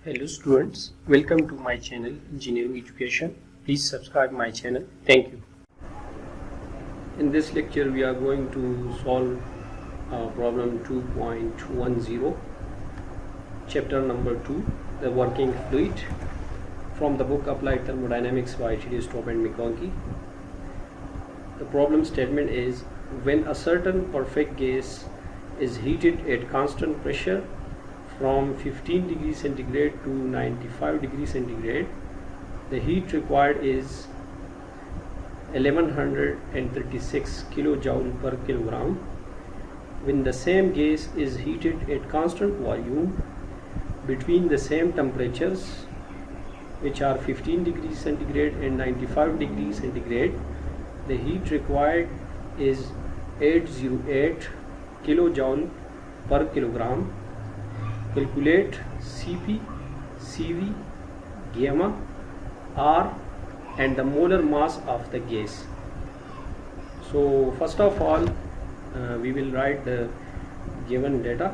Hello students, welcome to my channel Engineering Education. Please subscribe my channel. Thank you. In this lecture we are going to solve problem 2.10, chapter number 2, the working fluid, from the book Applied Thermodynamics by T.D. Stop and McConkie. The problem statement is: when a certain perfect gas is heated at constant pressure from 15 degrees centigrade to 95 degrees centigrade, the heat required is 1136 kilojoule per kilogram. When the same gas is heated at constant volume between the same temperatures, which are 15 degrees centigrade and 95 degrees centigrade, the heat required is 808 kilojoule per kilogram. Calculate Cp, Cv, gamma, R and the molar mass of the gas. So first of all we will write the given data.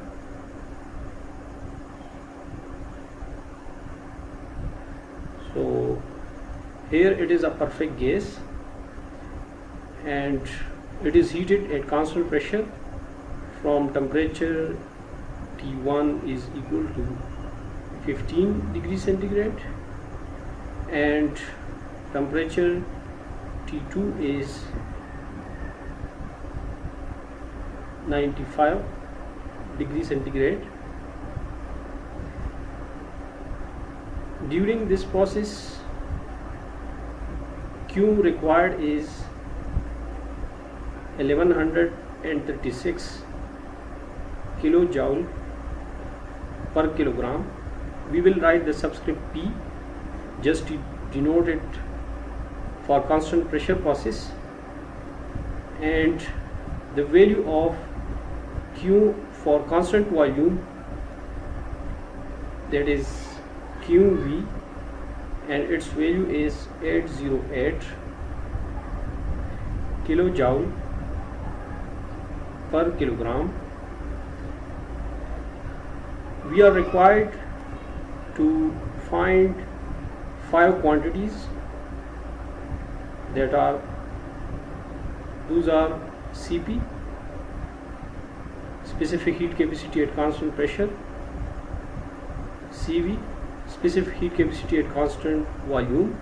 So here it is a perfect gas and it is heated at constant pressure from temperature T1 is equal to 15 degrees centigrade and temperature T2 is 95 degrees centigrade. During this process, Q required is 1136 kilojoule per kilogram. We will write the subscript P just to denote it for constant pressure process, and the value of Q for constant volume, that is QV, and its value is 808 kilojoule per kilogram. We are required to find 5 quantities, that are, those are Cp, specific heat capacity at constant pressure, Cv, specific heat capacity at constant volume,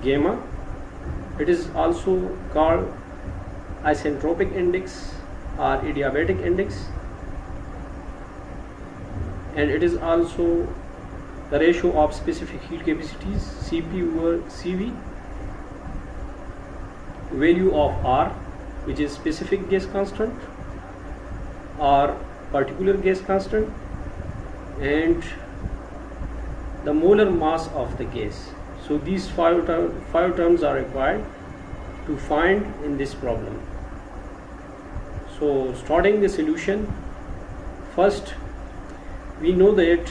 gamma, it is also called isentropic index or adiabatic index, and it is also the ratio of specific heat capacities Cp over Cv, value of R, which is specific gas constant or particular gas constant, and the molar mass of the gas. So these five terms are required to find in this problem. So starting the solution, first we know that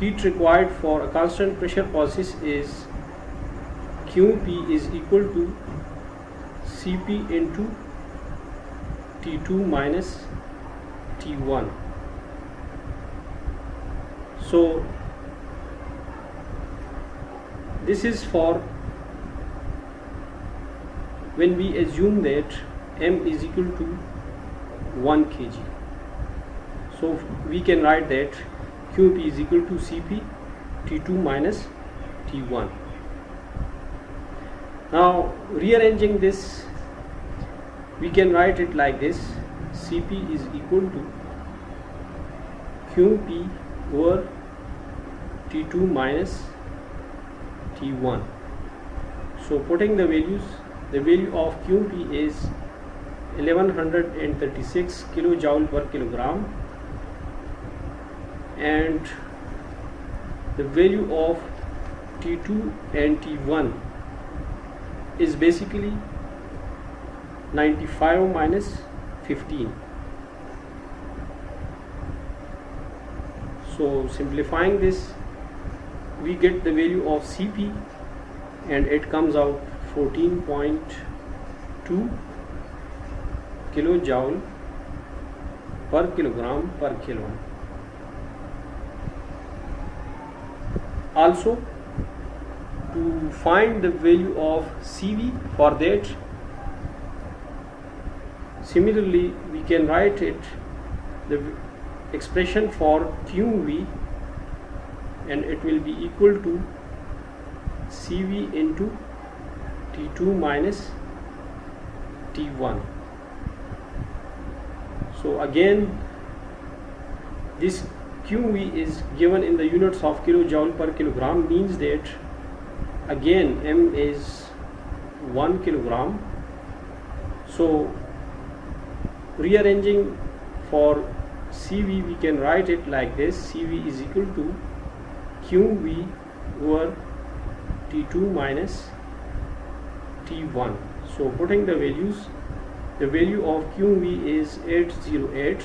heat required for a constant pressure process is QP is equal to Cp into T2 minus T1. So this is for when we assume that M is equal to 1 kg. So we can write that QP is equal to Cp T2 minus T1. Now rearranging this, we can write it like this: Cp is equal to QP over T2 minus T1. So putting the values, the value of QP is 1136 kilojoule per kilogram, and the value of T2 and T1 is basically 95 minus 15. So simplifying this, we get the value of Cp and it comes out 14.2 kilojoule per kilogram per kilo. Also, to find the value of CV, for that similarly we can write it, the expression for QV, and it will be equal to CV into T2 minus T1. So again, this QV is given in the units of kilojoule per kilogram, means that again M is 1 kilogram. So rearranging for CV, we can write it like this: CV is equal to QV over T2 minus T1. So putting the values, the value of QV is 808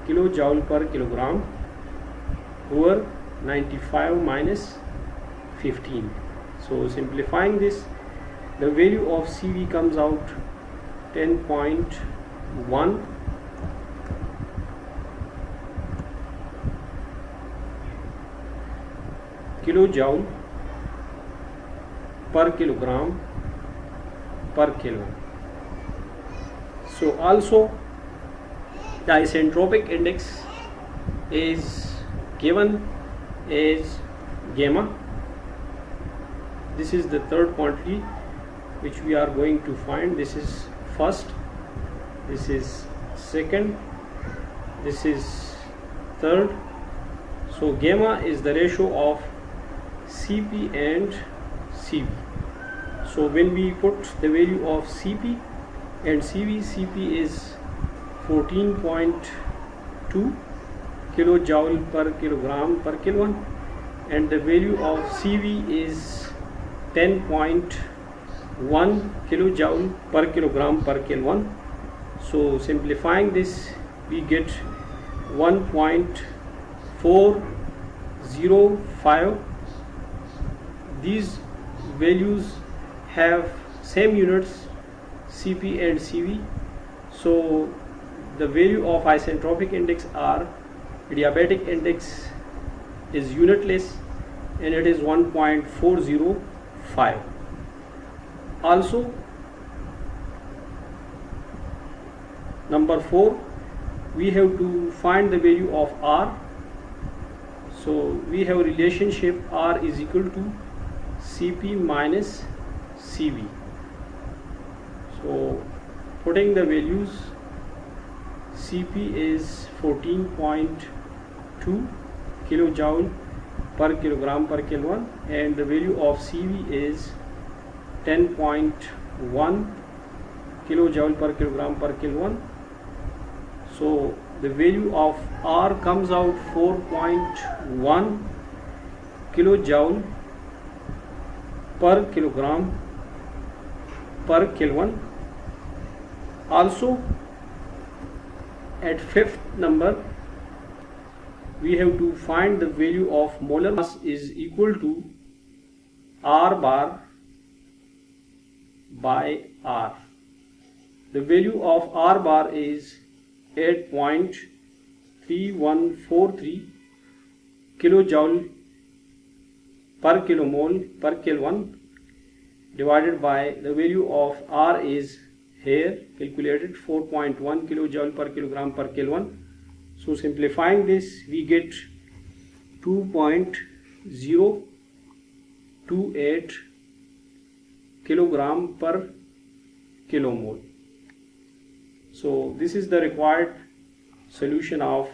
kilojoule per kilogram over 95 minus 15. So simplifying this, the value of CV comes out 10.1 kilojoule per kilogram per kilo. So also the isentropic index is given as gamma. This is the third quantity which we are going to find. This is first, this is second, this is third. So gamma is the ratio of CP and CV. So when we put the value of CP and CV, CP is 14.2 kilojoule per kilogram per kilogram, and the value of CV is 10.1 kilojoule per kilogram per kilogram. So simplifying this, we get 1.405. These values have same units, CP and CV. So the value of isentropic index or adiabatic index is unitless, and it is 1.405. Also, number 4, we have to find the value of R. So we have a relationship R is equal to CP minus CV. So putting the values, CP is 14.2 kilojoule per kilogram per kilogram, and the value of CV is 10.1 kilojoule per kilogram per kilogram. So the value of R comes out 4.1 kilojoule per kilogram per kilogram. Also, at fifth number, we have to find the value of molar mass is equal to R bar by R. The value of R bar is 8.3143 kilojoule per kilomole per kilogram, divided by the value of R is here calculated 4.1 kilojoule per kilogram per kilogram. So simplifying this, we get 2.028 kilogram per kilomole. So this is the required solution of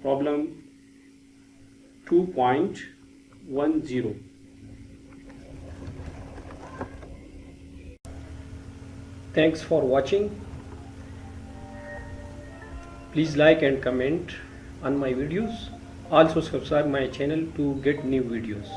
problem 2.10. Thanks for watching. Please like and comment on my videos. Also subscribe my channel to get new videos.